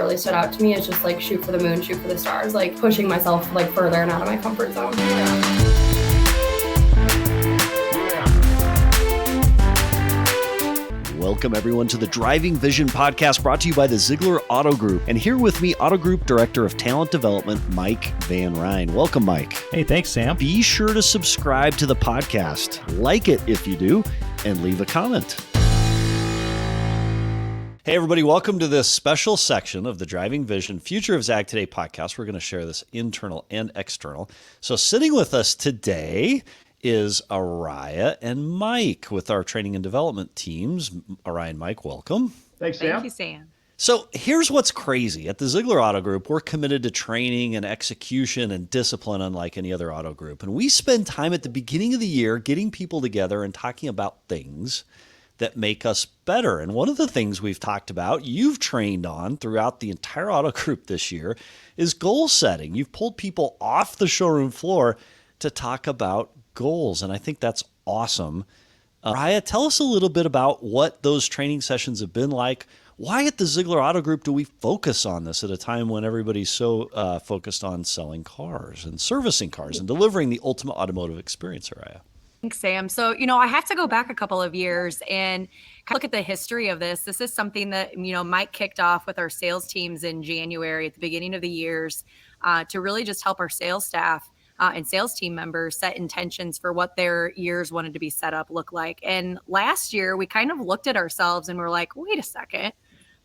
really stood out to me is just like shoot for the moon, shoot for the stars, like pushing myself like further and out of my comfort zone. Welcome everyone to the Driving Vision podcast brought to you by the Zeigler Auto Group. And here with me, Auto Group Director of Talent Development, Mike Van Ryn. Welcome, Mike. Hey, thanks, Sam. Be sure to subscribe to the podcast, like it if you do, and leave a comment. Hey everybody, welcome to this special section of the Driving Vision Future of Zag Today podcast. We're going to share this internal and external. So sitting with us today is Ariah and Mike with our training and development teams. Ariah and Mike, welcome. Thanks, Sam. Thank you, Sam. So here's what's crazy. At the Zeigler Auto Group, we're committed to training and execution and discipline unlike any other auto group. And we spend time at the beginning of the year getting people together and talking about things that make us better. And one of the things we've talked about, you've trained on throughout the entire auto group this year, is goal setting. You've pulled people off the showroom floor to talk about goals. And I think that's awesome. Ariah, tell us a little bit about what those training sessions have been like. Why at the Zeigler Auto Group do we focus on this at a time when everybody's so focused on selling cars and servicing cars and delivering the ultimate automotive experience, Ariah? Thanks, Sam. So, I have to go back a couple of years and look at the history of this. This is something that, Mike kicked off with our sales teams in January at the beginning of the years to really just help our sales staff and sales team members set intentions for what their years wanted to be set up look like. And last year, we kind of looked at ourselves and we're like, wait a second.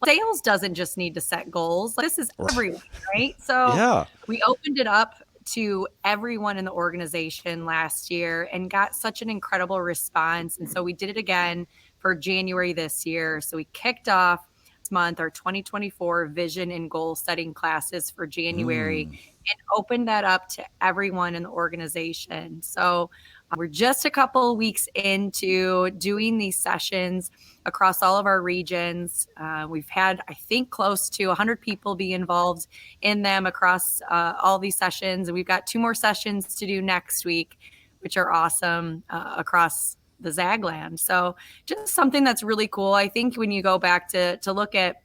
Sales doesn't just need to set goals. This is everyone, right? So we opened it up to everyone in the organization last year and got such an incredible response. And so we did it again for January this year. So we kicked off this month our 2024 vision and goal setting classes for January and opened that up to everyone in the organization. So we're just a couple of weeks into doing these sessions across all of our regions. We've had, I think, close to 100 people be involved in them across all these sessions. And we've got 2 more sessions to do next week, which are awesome across the Zagland. So just something that's really cool. I think when you go back to look at,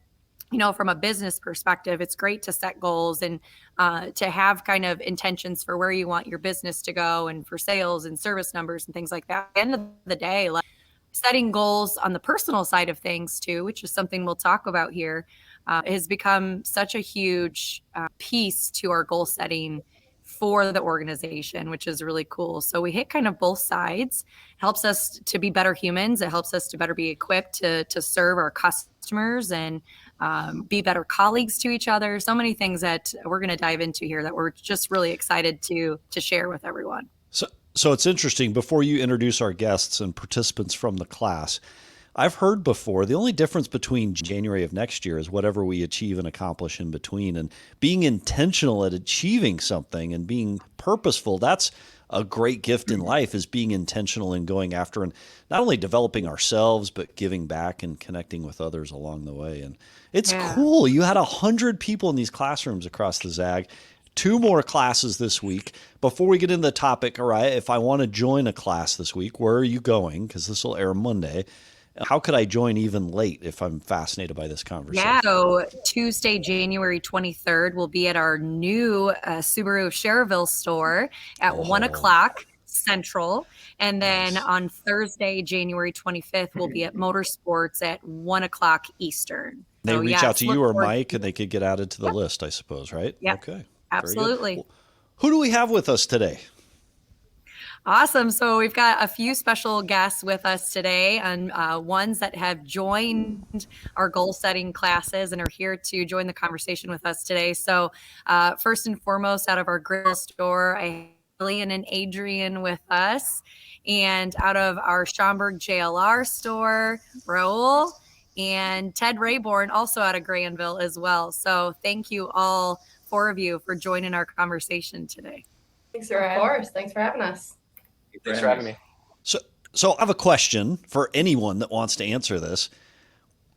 from a business perspective, it's great to set goals and to have kind of intentions for where you want your business to go and for sales and service numbers and things like that. At the end of the day, like setting goals on the personal side of things too, which is something we'll talk about here, has become such a huge piece to our goal setting for the organization, which is really cool. So we hit kind of both sides. It helps us to be better humans. It helps us to better be equipped to serve our customers and be better colleagues to each other. So many things that we're going to dive into here that we're just really excited to share with everyone. So it's interesting. Before you introduce our guests and participants from the class, I've heard before the only difference between January of next year is whatever we achieve and accomplish in between. And being intentional at achieving something and being purposeful, that's a great gift in life, is being intentional and going after and not only developing ourselves, but giving back and connecting with others along the way. And it's cool. You had 100 people in these classrooms across the Zag. 2 more classes this week. Before we get into the topic, Ariah, if I want to join a class this week, where are you going? Because this will air Monday. How could I join even late if I'm fascinated by this conversation? Yeah, so Tuesday, January 23rd, we'll be at our new Subaru Cherville store at 1 o'clock Central. And then on Thursday, January 25th, we'll be at Motorsports at 1 o'clock Eastern. They reach out to you or Mike and they could get added to the list, I suppose, right? Yeah. Okay. Absolutely. Well, who do we have with us today? Awesome. So we've got a few special guests with us today, and ones that have joined our goal setting classes and are here to join the conversation with us today. So first and foremost, out of our grill store, I have Lillian and Adrian with us, and out of our Schaumburg JLR store, Raul and Ted Rayborn, also out of Granville as well. So thank you all 4 of you for joining our conversation today. Thanks, Ariah. Of course. Thanks for having us. Thanks for having me. So I have a question for anyone that wants to answer this.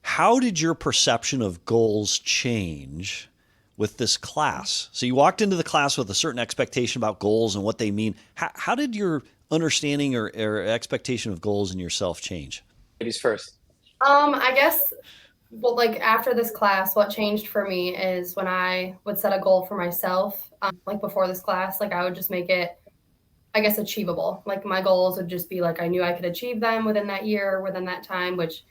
How did your perception of goals change with this class? So you walked into the class with a certain expectation about goals and what they mean. How did your understanding or expectation of goals in yourself change? Ladies first. I guess Well, like after this class, what changed for me is when I would set a goal for myself, like before this class, like I would just make it, I guess, achievable. Like my goals would just be like I knew I could achieve them within that year, within that time, which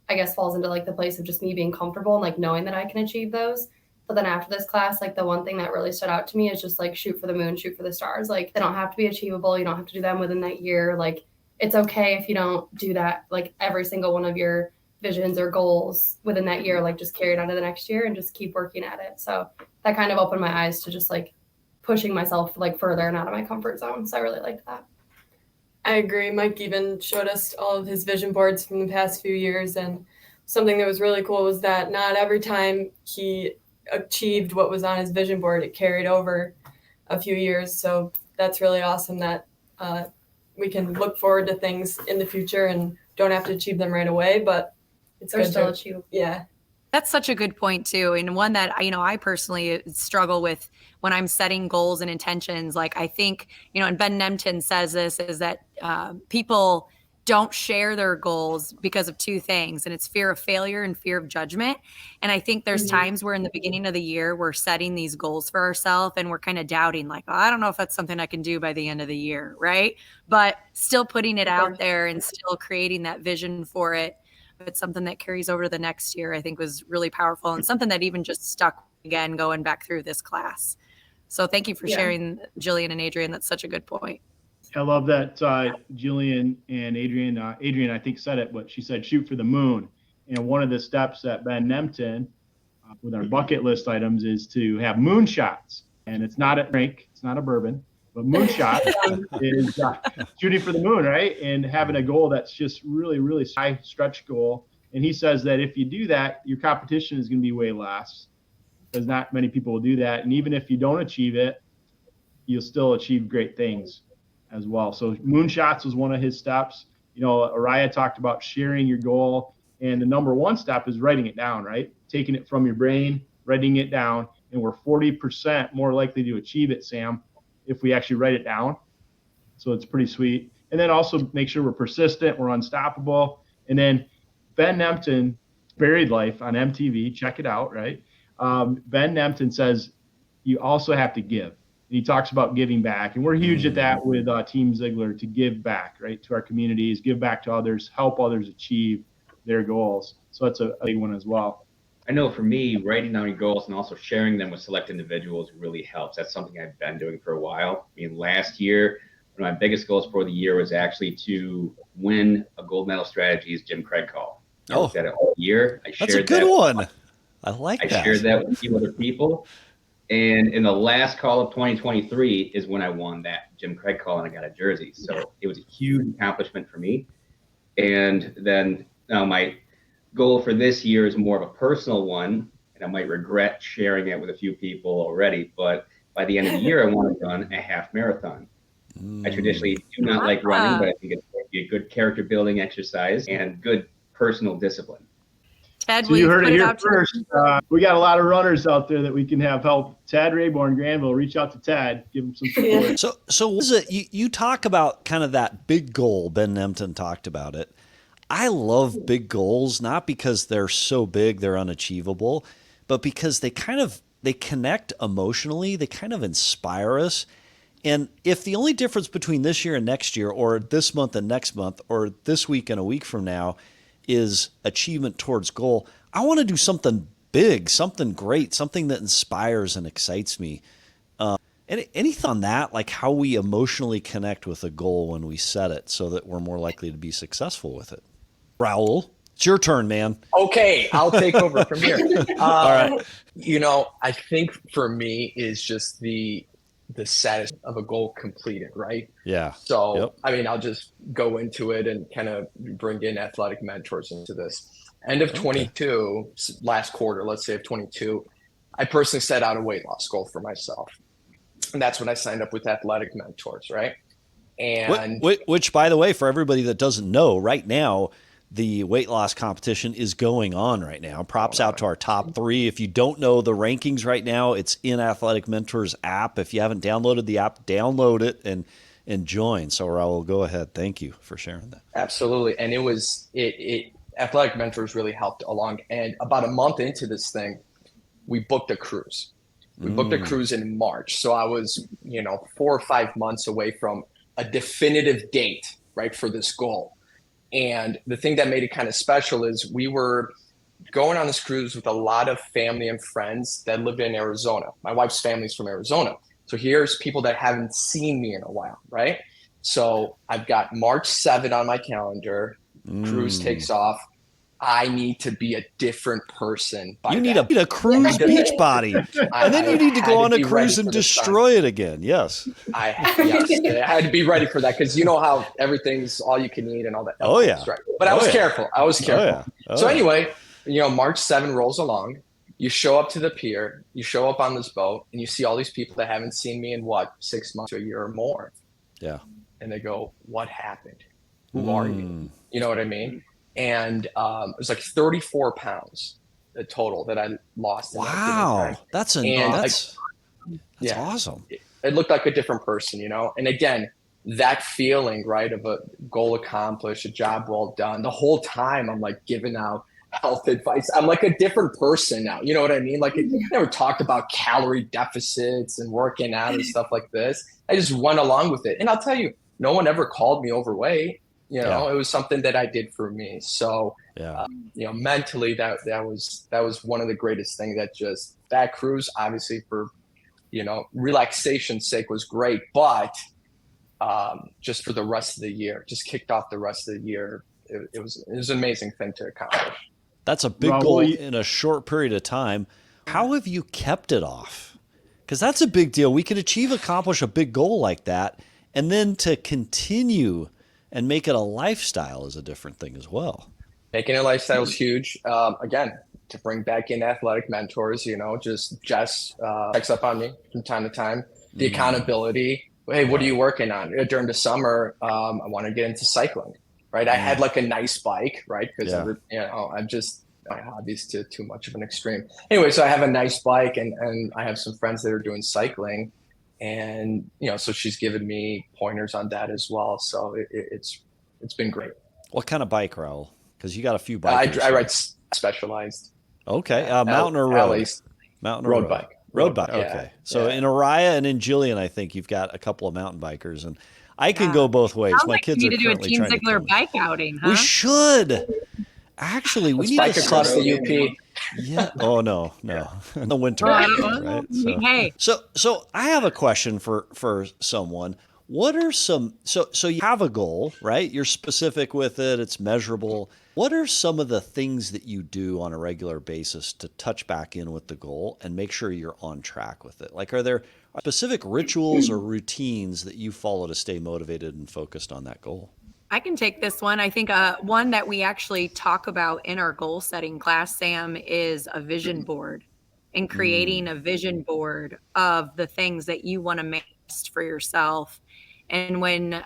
I guess falls into like the place of just me being comfortable and like knowing that I can achieve those. But then after this class, like the one thing that really stood out to me is just like shoot for the moon, shoot for the stars. Like they don't have to be achievable. You don't have to do them within that year. Like it's okay if you don't do that, like every single one of your visions or goals within that year, like just carry it on to the next year and just keep working at it. So that kind of opened my eyes to just like pushing myself like further and out of my comfort zone. So I really liked that. I agree. Mike even showed us all of his vision boards from the past few years. And something that was really cool was that not every time he achieved what was on his vision board, it carried over a few years. So that's really awesome that we can look forward to things in the future and don't have to achieve them right away, but They're still achievable. Yeah. That's such a good point too. And one that, I personally struggle with when I'm setting goals and intentions. Like I think, and Ben Nemtin says this, is that people don't share their goals because of two things. And it's fear of failure and fear of judgment. And I think there's times where in the beginning of the year, we're setting these goals for ourselves and we're kind of doubting like, oh, I don't know if that's something I can do by the end of the year. Right. But still putting it out there and still creating that vision for it. It's something that carries over to the next year, I think was really powerful and something that even just stuck again, going back through this class. So thank you for sharing, Jillian and Adrian. That's such a good point. I love that Jillian and Adrian, I think said it, but she said, shoot for the moon. And one of the steps that Ben Nemtin with our bucket list items is to have moonshots. And it's not a drink, it's not a bourbon, but moonshot is shooting for the moon, right? And having a goal that's just really, really high stretch goal. And he says that if you do that, your competition is going to be way less because not many people will do that. And even if you don't achieve it, you'll still achieve great things as well. So moonshots was one of his steps. Ariah talked about sharing your goal. And the number one step is writing it down, right? Taking it from your brain, writing it down. And we're 40% more likely to achieve it, Sam, if we actually write it down. So it's pretty sweet. And then also make sure we're persistent, we're unstoppable. And then Ben Nemtin, Buried Life on MTV, check it out, right? Ben Nemtin says you also have to give. And he talks about giving back. And we're huge at that with Team Zeigler, to give back, right, to our communities, give back to others, help others achieve their goals. So that's a big one as well. I know for me, writing down your goals and also sharing them with select individuals really helps. That's something I've been doing for a while. Last year, one of my biggest goals for the year was actually to win a gold medal strategies Jim Craig call. I looked at it all year. That's a good one. I like that. I shared that with a few other people. And in the last call of 2023 is when I won that Jim Craig call and I got a jersey. So it was a huge accomplishment for me. And then now my goal for this year is more of a personal one, and I might regret sharing it with a few people already, but by the end of the year, I want to run a half marathon. I traditionally do not like running, but I think it's a good character building exercise and good personal discipline. Ted, so you heard it here first. We got a lot of runners out there that we can have help. Ted Rayborn, Granville, reach out to Ted, give him some support. So what is it? You talk about kind of that big goal. Ben Nemtin talked about it. I love big goals, not because they're so big they're unachievable, but because they connect emotionally. They kind of inspire us. And if the only difference between this year and next year, or this month and next month, or this week and a week from now is achievement towards goal, I want to do something big, something great, something that inspires and excites me. Any thought on that, like how we emotionally connect with a goal when we set it so that we're more likely to be successful with it? Raul, it's your turn, man. Okay, I'll take over from here. All right. I think for me is just the status of a goal completed, right? Yeah. So, I'll just go into it and kind of bring in athletic mentors into this. End of 22, last quarter, let's say of 22, I personally set out a weight loss goal for myself. And that's when I signed up with athletic mentors, right? And which, by the way, for everybody that doesn't know, right now, the weight loss competition is going on right now. Props out to our top three. If you don't know the rankings right now, it's in Athletic Mentors app. If you haven't downloaded the app, download it and join. So Raul, go ahead. Thank you for sharing that. Absolutely. And it Athletic Mentors really helped along. And about a month into this thing, we booked a cruise. We booked a cruise in March. So I was, 4 or 5 months away from a definitive date, right, for this goal. And the thing that made it kind of special is we were going on this cruise with a lot of family and friends that lived in Arizona. My wife's family's from Arizona. So here's people that haven't seen me in a while, right? So I've got March 7 on my calendar. Cruise takes off. I need to be a different person. You need a cruise beach body. And then you need to go on a cruise and destroy it again. Yes. I had to be ready for that because you know how everything's all you can eat and all that. Oh, yeah. Right. But I was careful. So anyway, March 7 rolls along. You show up to the pier. You show up on this boat and you see all these people that haven't seen me in 6 months to a year or more. Yeah. And they go, what happened? Who are you? You know what I mean? And it was like 34 pounds the total that I lost. Wow. That's awesome. It looked like a different person, And again, that feeling, right, of a goal accomplished, a job well done. The whole time I'm like giving out health advice. I'm like a different person now. You know what I mean? Like I never talked about calorie deficits and working out and stuff like this. I just went along with it. And I'll tell you, no one ever called me overweight. It was something that I did for me. So, mentally that was one of the greatest things that cruise, obviously for, relaxation's sake was great, but just for the rest of the year, just kicked off the rest of the year. It was an amazing thing to accomplish. That's a big goal in a short period of time. How have you kept it off? Because that's a big deal. We could accomplish a big goal like that. And then to continue and make it a lifestyle is a different thing as well. Making a lifestyle is huge. Again, to bring back in athletic mentors, just Jess checks up on me from time to time. The accountability. Hey, what are you working on? During the summer, I want to get into cycling, right? I had like a nice bike, right? Because I'm just, my hobby's too much of an extreme. Anyway, so I have a nice bike and I have some friends that are doing cycling. And, so she's given me pointers on that as well. So it's been great. What kind of bike, Raul? Because you got a few bikes. I ride Specialized. Okay. Mountain or road? Mountain or road? Bike. Road bike. Okay. So in Ariah and in Julian, I think you've got a couple of mountain bikers, and I can go both ways. Sounds My like kids you are need to do a currently Team trying to Zeigler bike outing, huh? We should. Actually, we need bike to across the UP. Yeah. Oh no. In the winter. Right? So I have a question for someone. What are some so you have a goal, right? You're specific with it, it's measurable. What are some of the things that you do on a regular basis to touch back in with the goal and make sure you're on track with it? Like, are there specific rituals or routines that you follow to stay motivated and focused on that goal? I can take this one. I think one that we actually talk about in our goal setting class, Sam, is a vision board and creating a vision board of the things that you want to make for yourself. And when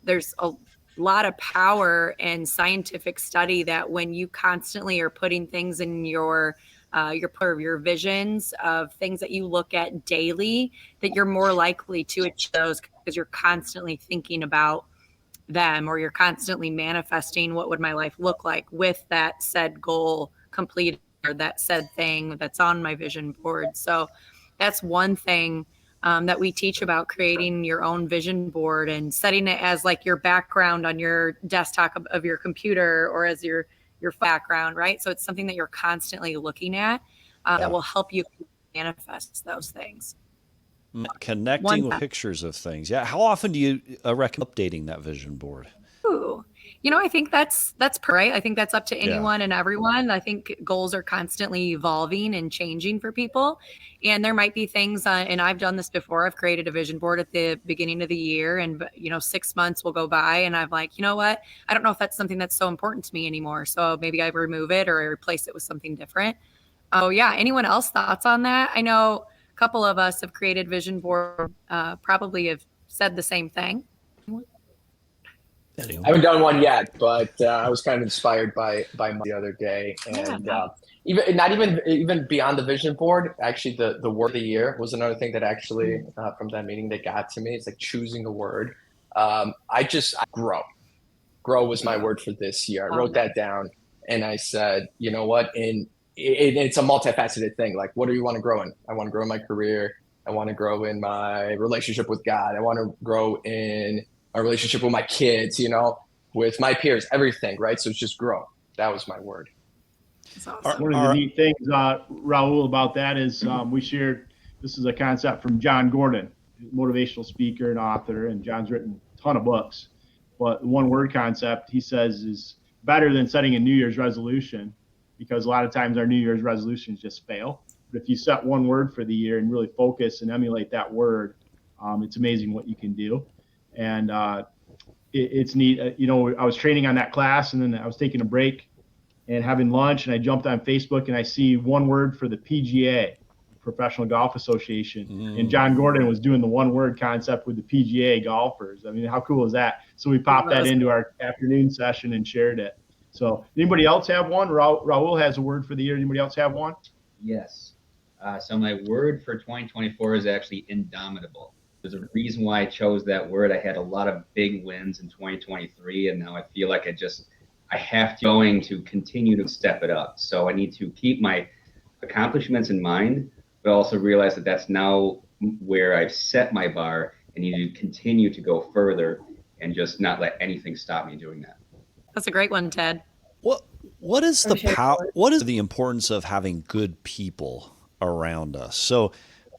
there's a lot of power and scientific study that when you constantly are putting things in your visions of things that you look at daily, that you're more likely to achieve those because you're constantly thinking about them, or you're constantly manifesting what would my life look like with that said goal completed, or that said thing that's on my vision board. So that's one thing that we teach about creating your own vision board and setting it as like your background on your desktop of your computer, or as your background, right? So it's something that you're constantly looking at that will help you manifest those things. Connecting with pictures of things. Yeah. How often do you recommend updating that vision board? Ooh, I think that's right. I think that's up to anyone and everyone. I think goals are constantly evolving and changing for people. And there might be things, and I've done this before. I've created a vision board at the beginning of the year, and 6 months will go by and I'm like, you know what? I don't know if that's something that's so important to me anymore. So maybe I remove it or I replace it with something different. Oh yeah. Anyone else thoughts on that? I know a couple of us have created vision board, probably have said the same thing. I haven't done one yet, but I was kind of inspired by the other day, and even beyond the vision board, actually the word of the year was another thing that actually from that meeting that got to me. It's like choosing a word. I grow was my word for this year. I wrote that down, And I said, you know what? It's a multifaceted thing. Like, what do you want to grow in? I want to grow in my career. I want to grow in my relationship with God. I want to grow in a relationship with my kids, with my peers, everything, right? So it's just grow. That was my word. That's awesome. One of the neat things, Raul, about that is we shared, this is a concept from John Gordon, motivational speaker and author, and John's written a ton of books. But the one word concept he says is better than setting a New Year's resolution, because a lot of times our New Year's resolutions just fail. But if you set one word for the year and really focus and emulate that word, it's amazing what you can do. And it's neat. I was training on that class, and then I was taking a break and having lunch, and I jumped on Facebook and I see one word for the PGA, Professional Golf Association. And John Gordon was doing the one word concept with the PGA golfers. I mean, how cool is that? So we popped that into our afternoon session and shared it. So anybody else have one? Raul has a word for the year. Anybody else have one? Yes. So my word for 2024 is actually indomitable. There's a reason why I chose that word. I had a lot of big wins in 2023, and now I feel like I have to continue to step it up. So I need to keep my accomplishments in mind, but also realize that that's now where I've set my bar and need to continue to go further and just not let anything stop me doing that. That's a great one, Ted. What is the power? What is the importance of having good people around us? So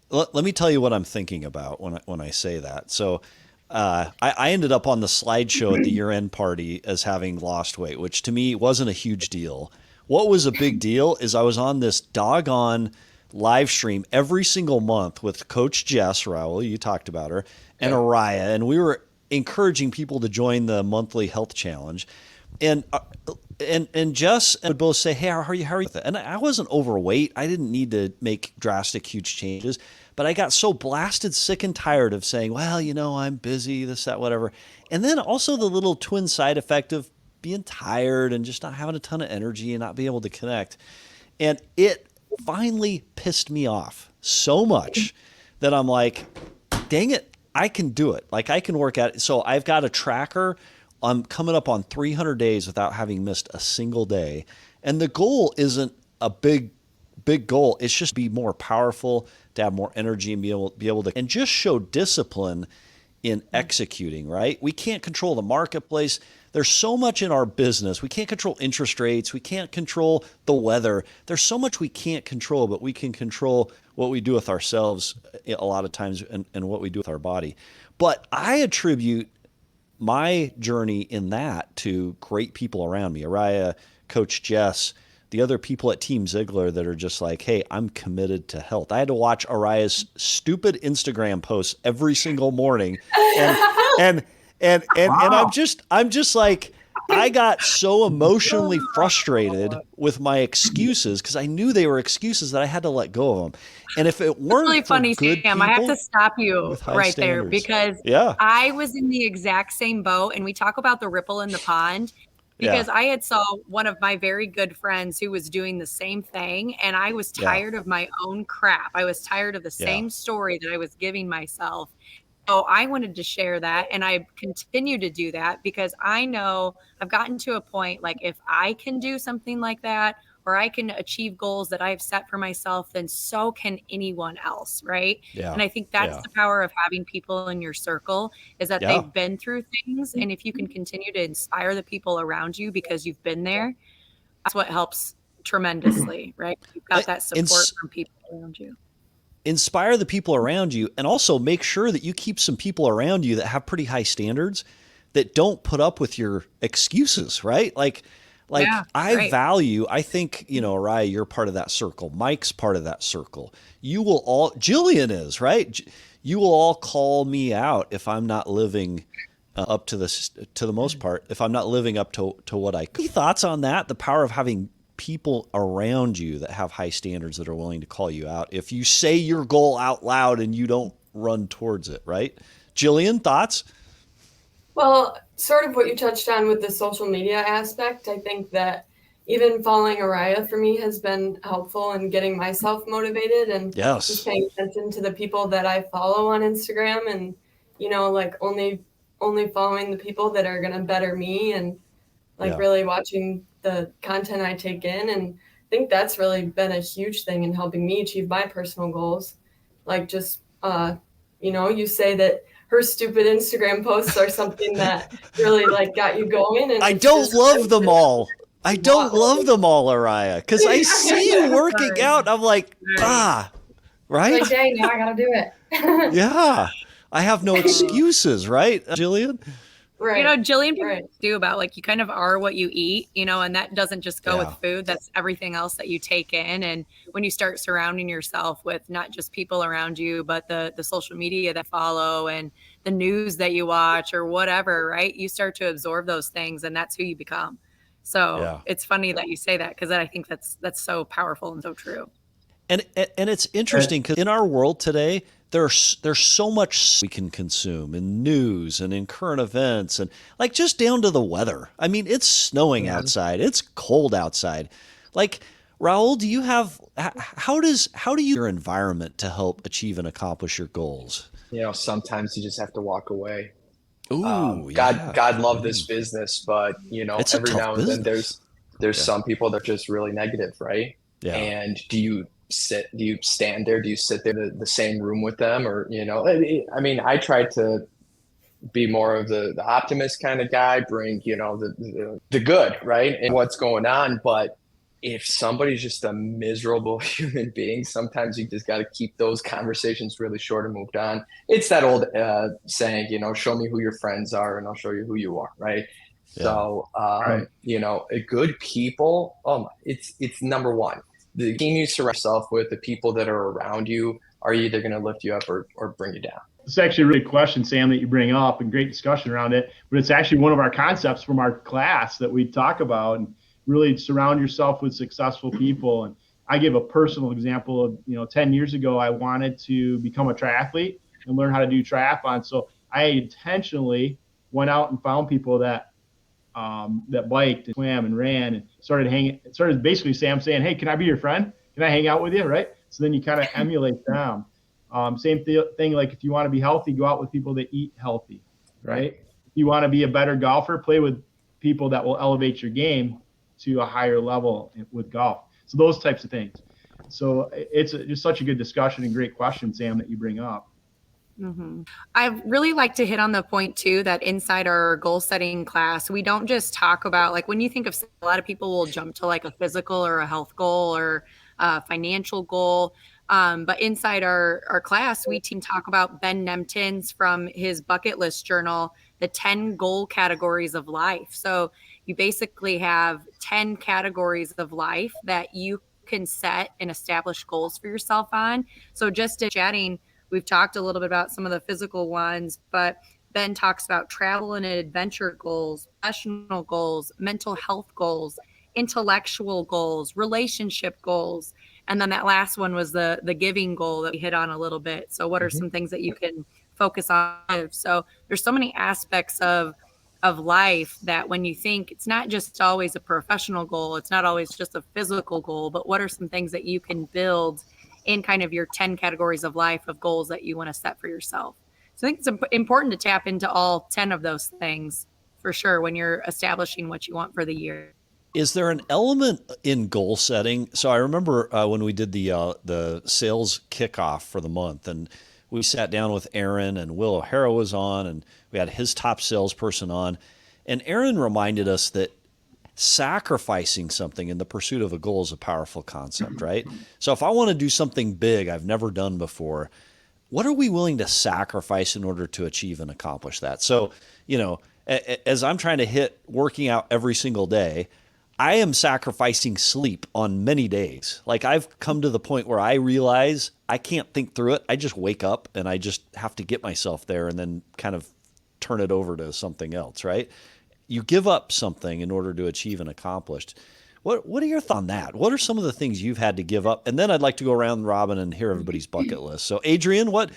let me tell you what I'm thinking about when I say that. So I ended up on the slideshow at the year-end party as having lost weight, which to me wasn't a huge deal. What was a big deal is I was on this doggone live stream every single month with Coach Jess, Raul, you talked about her, and Ariah, and we were encouraging people to join the monthly health challenge. And Jess would both say, "Hey, how are you with it?" And I wasn't overweight. I didn't need to make drastic, huge changes. But I got so blasted sick and tired of saying, well, I'm busy, this, that, whatever. And then also the little twin side effect of being tired and just not having a ton of energy and not being able to connect. And it finally pissed me off so much that I'm like, dang it, I can do it. Like, I can work at it. So I've got a tracker. I'm coming up on 300 days without having missed a single day. And the goal isn't a big goal. It's just be more powerful, to have more energy and be able to, and just show discipline in executing, right? We can't control the marketplace. There's so much in our business. We can't control interest rates. We can't control the weather. There's so much we can't control, but we can control what we do with ourselves a lot of times and what we do with our body. But I attribute my journey in that to great people around me. Ariah, Coach Jess, the other people at Team Zeigler that are just like, hey, I'm committed to health. I had to watch Ariah's stupid Instagram posts every single morning. And I'm just like, I got so emotionally frustrated with my excuses because I knew they were excuses that I had to let go of them. And if it weren't really funny, good Sam, I have to stop you right there standards. because I was in the exact same boat, and we talk about the ripple in the pond. Because I had saw one of my very good friends who was doing the same thing, and I was tired of my own crap. I was tired of the same story that I was giving myself. So I wanted to share that, and I continue to do that because I know I've gotten to a point, like, if I can do something like that, or I can achieve goals that I've set for myself, then so can anyone else, right? Yeah. And I think that's the power of having people in your circle, is that they've been through things. And if you can continue to inspire the people around you because you've been there, that's what helps tremendously, right? You've got that support from people around you. Inspire the people around you, and also make sure that you keep some people around you that have pretty high standards, that don't put up with your excuses, right? I think, Ariah, you're part of that circle. Mike's part of that circle. Jillian is, right? You will all call me out if I'm not living up to the most part, if I'm not living up to what I could. Any thoughts on that? The power of having people around you that have high standards that are willing to call you out if you say your goal out loud and you don't run towards it, right? Jillian, thoughts? Well, sort of what you touched on with the social media aspect, I think that even following Ariah for me has been helpful in getting myself motivated and just paying attention to the people that I follow on Instagram and, only following the people that are going to better me and like really watching the content I take in. And I think that's really been a huge thing in helping me achieve my personal goals. Like just, you say that her stupid Instagram posts are something that really like got you going. And I don't love them all. I don't love them all, Ariah, because I see you working out. I'm like, right? Like, dang, now I got to do it. Yeah. I have no excuses, right, Jillian? Right. Jillian do about like you kind of are what you eat, and that doesn't just go with food. That's everything else that you take in. And when you start surrounding yourself with not just people around you, but the social media that follow and the news that you watch or whatever, right? You start to absorb those things, and that's who you become. So it's funny that you say that, because I think that's so powerful and so true. And it's interesting because in our world today, there's so much we can consume in news and in current events, and like just down to the weather. I mean, it's snowing outside. It's cold outside. Like, Raul, do you have, how do you your environment to help achieve and accomplish your goals? Sometimes you just have to walk away. Ooh, God love this business, but it's every now and then there's some people that are just really negative, right? Yeah. And do you stand there? Do you sit there in the same room with them? Or, I mean, I try to be more of the optimist kind of guy, bring, the good, right? And what's going on. But if somebody's just a miserable human being, sometimes you just got to keep those conversations really short and moved on. It's that old saying, show me who your friends are and I'll show you who you are, right? Yeah. So, a good people, it's number one. The team you surround yourself with, the people that are around you, are either going to lift you up or bring you down. It's actually a really good question, Sam, that you bring up, and great discussion around it. But it's actually one of our concepts from our class that we talk about, and really surround yourself with successful people. And I give a personal example of, 10 years ago, I wanted to become a triathlete and learn how to do triathlon. So I intentionally went out and found people that biked and swam and ran and started basically Sam saying, hey, can I be your friend? Can I hang out with you? Right. So then you kind of emulate them. Same thing. Like if you want to be healthy, go out with people that eat healthy. Right. If you want to be a better golfer, play with people that will elevate your game to a higher level with golf. So those types of things. So it's just such a good discussion and great question, Sam, that you bring up. Mm-hmm. I really like to hit on the point too, that inside our goal setting class, we don't just talk about, like when you think of, a lot of people will jump to like a physical or a health goal or a financial goal. But inside our class, we talk about Ben Nemtin's from his bucket list journal, the 10 goal categories of life. So you basically have 10 categories of life that you can set and establish goals for yourself on. So just in chatting, we've talked a little bit about some of the physical ones, but Ben talks about travel and adventure goals, professional goals, mental health goals, intellectual goals, relationship goals. And then that last one was the giving goal that we hit on a little bit. So what are some things that you can focus on? So there's so many aspects of life that when you think, it's not just always a professional goal, it's not always just a physical goal, but what are some things that you can build in kind of your 10 categories of life of goals that you want to set for yourself. So I think it's important to tap into all 10 of those things for sure when you're establishing what you want for the year. Is there an element in goal setting? So I remember when we did the sales kickoff for the month, and we sat down with Aaron, and Will O'Hara was on, and we had his top salesperson on. And Aaron reminded us that sacrificing something in the pursuit of a goal is a powerful concept, right? So if I want to do something big I've never done before, what are we willing to sacrifice in order to achieve and accomplish that? So, as I'm trying to hit working out every single day, I am sacrificing sleep on many days. Like I've come to the point where I realize I can't think through it. I just wake up and I just have to get myself there and then kind of turn it over to something else, right? You give up something in order to achieve and accomplish. What are your thoughts on that? What are some of the things you've had to give up? And then I'd like to go around robin and hear everybody's bucket list. So Adrian, what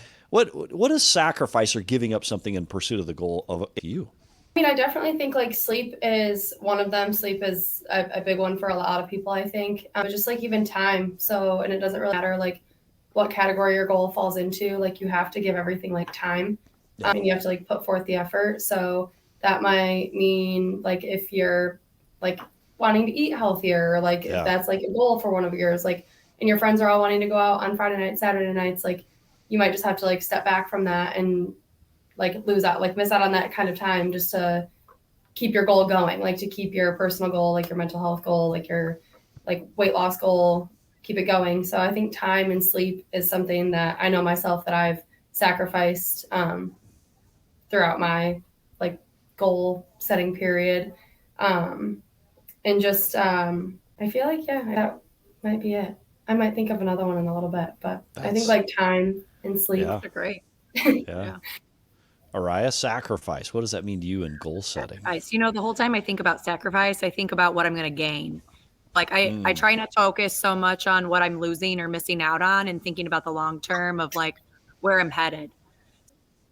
is sacrifice or giving up something in pursuit of the goal of you? I mean, I definitely think like sleep is one of them. Sleep is a big one for a lot of people, I think. Just like even time. So, and it doesn't really matter like what category your goal falls into. Like you have to give everything like time. And you have to like put forth the effort. So that might mean like if you're like wanting to eat healthier, or like Yeah. if that's like a goal for one of yours, like, and your friends are all wanting to go out on Friday nights, Saturday nights, like you might just have to like step back from that and like lose out, like miss out on that kind of time just to keep your goal going, like to keep your personal goal, like your mental health goal, like your like weight loss goal, keep it going. So I think time and sleep is something that I know myself that I've sacrificed throughout my like goal setting period. And just I feel like that might be it. I might think of another one in a little bit, but I think like time and sleep. Yeah. They're great. Yeah. Ariah, sacrifice. What does that mean to you in goal setting? Sacrifice. You know, the whole time I think about sacrifice, I think about what I'm going to gain. Like I try not to focus so much on what I'm losing or missing out on, and thinking about the long term of like where I'm headed.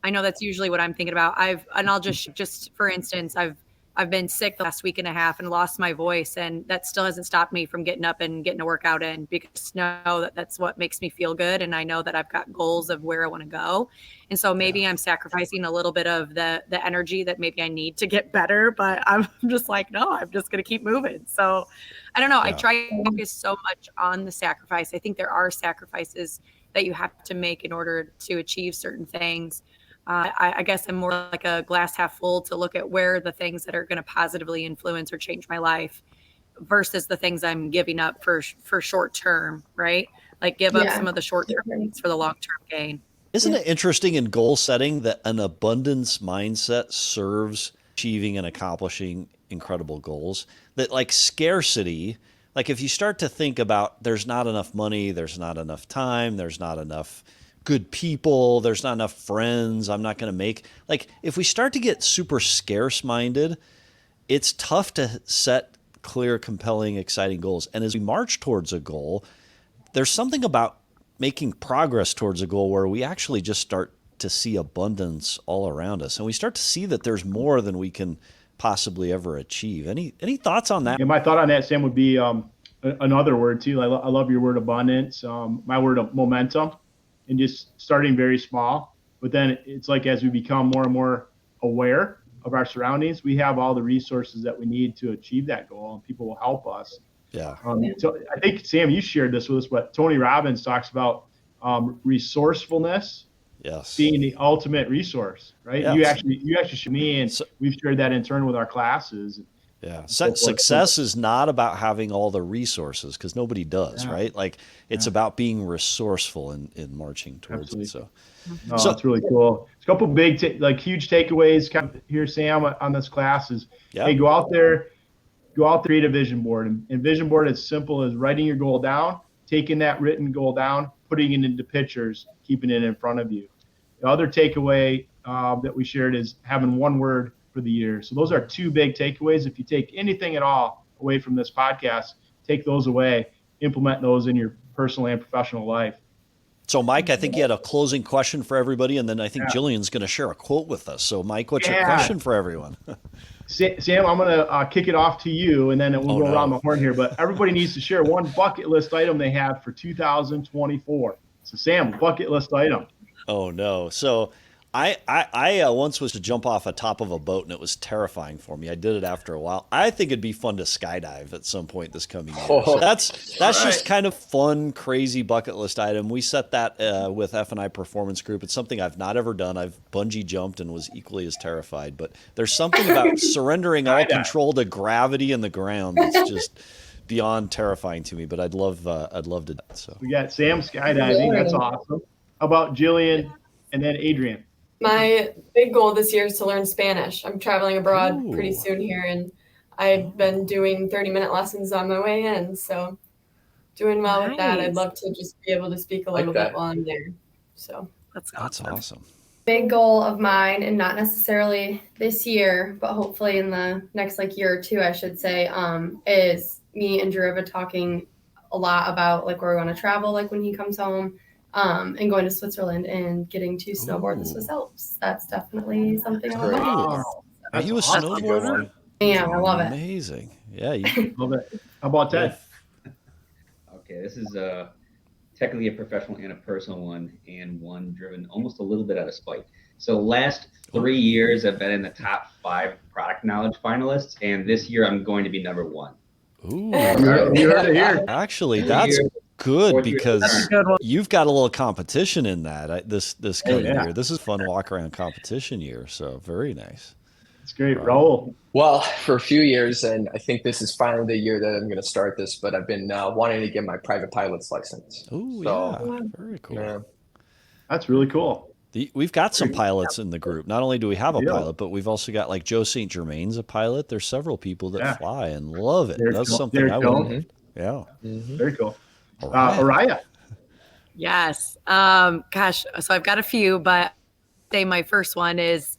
I know that's usually what I'm thinking about. I'll just for instance, I've been sick the last week and a half and lost my voice, and that still hasn't stopped me from getting up and getting a workout in, because I know that that's what makes me feel good, and I know that I've got goals of where I want to go. And so maybe I'm sacrificing a little bit of the energy that maybe I need to get better, but I'm just like, no, I'm just going to keep moving. So I don't know. I try to focus so much on the sacrifice. I think there are sacrifices that you have to make in order to achieve certain things. I guess I'm more like a glass half full to look at where the things that are going to positively influence or change my life versus the things I'm giving up for short term, right? Like give up some of the short term things for the long term gain. Isn't it interesting in goal setting that an abundance mindset serves achieving and accomplishing incredible goals? That like scarcity, like if you start to think about there's not enough money, there's not enough time, there's not enough good people, there's not enough friends, I'm not going to make, like if we start to get super scarce minded, it's tough to set clear, compelling, exciting goals. And as we march towards a goal, there's something about making progress towards a goal where we actually just start to see abundance all around us. And we start to see that there's more than we can possibly ever achieve. Any thoughts on that? Yeah, my thought on that, Sam, would be another word too. I love your word abundance. My word of momentum, and just starting very small. But then it's like as we become more and more aware of our surroundings, we have all the resources that we need to achieve that goal, and people will help us. Yeah. So I think, Sam, you shared this with us, but Tony Robbins talks about resourcefulness being the ultimate resource, right? Yes. You actually showed me, and we've shared that in turn with our classes. Yeah. Success is not about having all the resources, because nobody does, right? Like it's about being resourceful in marching towards it. So it's really cool. It's a couple big, huge takeaways kind of here, Sam, on this class is, hey, go out there, create a vision board. And vision board is simple as writing your goal down, taking that written goal down, putting it into pictures, keeping it in front of you. The other takeaway that we shared is having one word for the year. So those are two big takeaways. If you take anything at all away from this podcast, take those away, implement those in your personal and professional life. So, Mike, I think you had a closing question for everybody, and then I think Jillian's going to share a quote with us. So, Mike, what's your question for everyone? Sam, I'm going to kick it off to you, and then we'll go around the horn here. But everybody needs to share one bucket list item they have for 2024. So, Sam, bucket list item. Oh, no. So I once was to jump off a top of a boat, and it was terrifying for me. I did it after a while. I think it'd be fun to skydive at some point this coming year. So that's just kind of fun, crazy bucket list item. We set that with F&I Performance Group. It's something I've not ever done. I've bungee jumped and was equally as terrified. But there's something about surrendering all control to gravity and the ground that's just beyond terrifying to me. But I'd love to do that. So we got Sam skydiving. That's awesome. How about Jillian and then Adrian? My big goal this year is to learn Spanish. I'm traveling abroad pretty soon here, and I've been doing 30-minute lessons on my way in. So doing well with that. I'd love to just be able to speak a little bit while I'm there. So that's awesome. Big goal of mine, and not necessarily this year, but hopefully in the next year or two, I should say, is me and Drew talking a lot about where we want to travel, when he comes home. And going to Switzerland and getting to snowboard the Swiss Alps. That's definitely something I love. Are you a snowboarder? Yeah, I love it. Amazing. Yeah, love it. How about that? Okay, this is technically a professional and a personal one, and one driven almost a little bit out of spite. So last 3 years I've been in the top 5 product knowledge finalists, and this year I'm going to be number 1. Ooh. You heard it here. Actually, 3 that's years, good 4th year because turn. you've got a little competition in that this coming yeah. year. This is fun walk around competition year. So very nice. It's great. Raul. Well, for a few years, and I think this is finally the year that I'm going to start this, but I've been wanting to get my private pilot's license. Oh, So, yeah. Very cool. Yeah. That's really cool. We've got some pilots in the group. Not only do we have a Yeah. pilot, but we've also got like Joe St. Germain's a pilot. There's several people that Yeah. fly and love it. Very That's cool. something Very I cool. would love. Yeah. Very cool. All right. Ariah. Yes. Gosh, so I've got a few, but say my first one is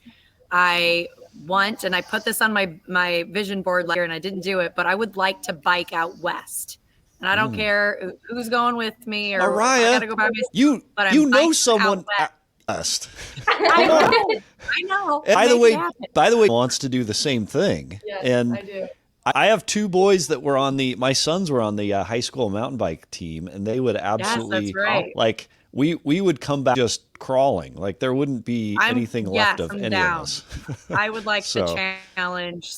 I want, and I put this on my vision board later and I didn't do it, but I would like to bike out west. And I don't care who's going with me or I Ariah, gotta go by myself. you but I'm you know biking someone out west. I know. By the Make way, it happen. wants to do the same thing. Yes, and I do. I have 2 boys that were my sons were on the high school mountain bike team, and they would absolutely that's right. like we would come back just crawling. Like there wouldn't be anything left of I'm any down. of us. I would like So- to challenge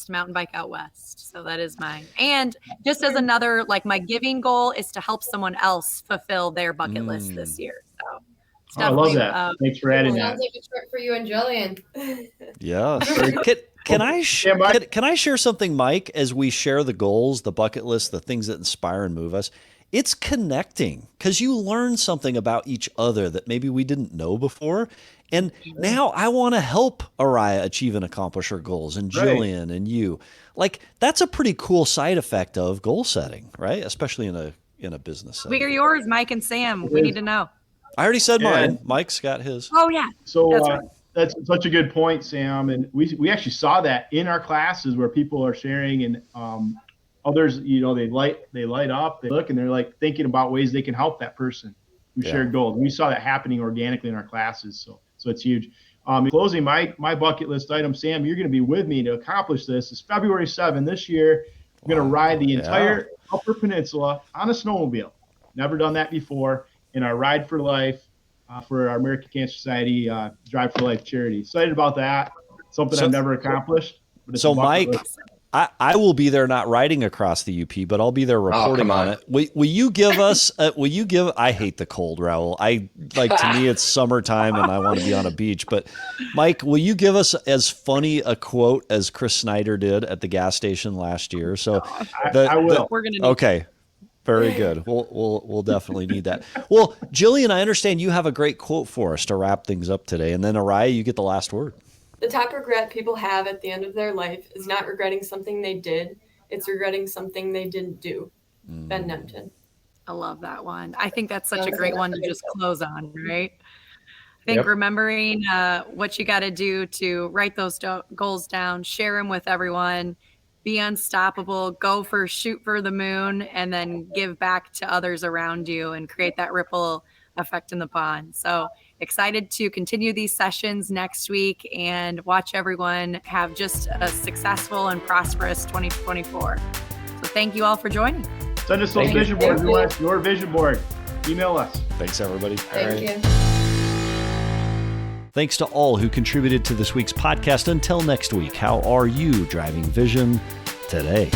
mountain bike out west. So that is mine. And just as another, like my giving goal is to help someone else fulfill their bucket list this year. So it's I love definitely, that. Thanks for adding that. Sounds like a trip for you and Jillian. Yeah. Can I share something, Mike, as we share the goals, the bucket list, the things that inspire and move us? It's connecting because you learn something about each other that maybe we didn't know before. And now I want to help Ariah achieve and accomplish her goals, and Jillian and you. Like that's a pretty cool side effect of goal setting, right? Especially in a business setting. we are yours, Mike and Sam. We need to know. I already said Yeah. mine. Mike's got his. Oh yeah. So That's right. that's such a good point, Sam. And we actually saw that in our classes where people are sharing and others, they light up, they look, and they're like thinking about ways they can help that person who shared goals. We saw that happening organically in our classes. So it's huge. In closing, my bucket list item, Sam, you're going to be with me to accomplish this. It's February 7th this year. I'm going to ride the entire Upper Peninsula on a snowmobile. Never done that before. In our Ride for Life for our American Cancer Society Drive for Life charity. Excited about that. Something I've never accomplished. But it's a bucket Mike, list. I will be there not riding across the UP, but I'll be there reporting on it. Will you give us, I hate the cold, Raul. To me, it's summertime and I want to be on a beach. But Mike, will you give us as funny a quote as Chris Snyder did at the gas station last year? So I will. We're gonna need Okay. Very good. We'll definitely need that. Well, Jillian, I understand you have a great quote for us to wrap things up today. And then Ariah, you get the last word. The top regret people have at the end of their life is not regretting something they did. It's regretting something they didn't do. Ben Nemtin. I love that one. I think that's such a great one to just close on, right? I think remembering what you got to do to write those goals down, share them with everyone, be unstoppable, shoot for the moon, and then give back to others around you and create that ripple effect in the pond. So excited to continue these sessions next week and watch everyone have just a successful and prosperous 2024. So thank you all for joining. Send us those vision boards. We want your vision board. Email us. Thanks, everybody. Thank you. Thanks to all who contributed to this week's podcast. Until next week, how are you driving vision today?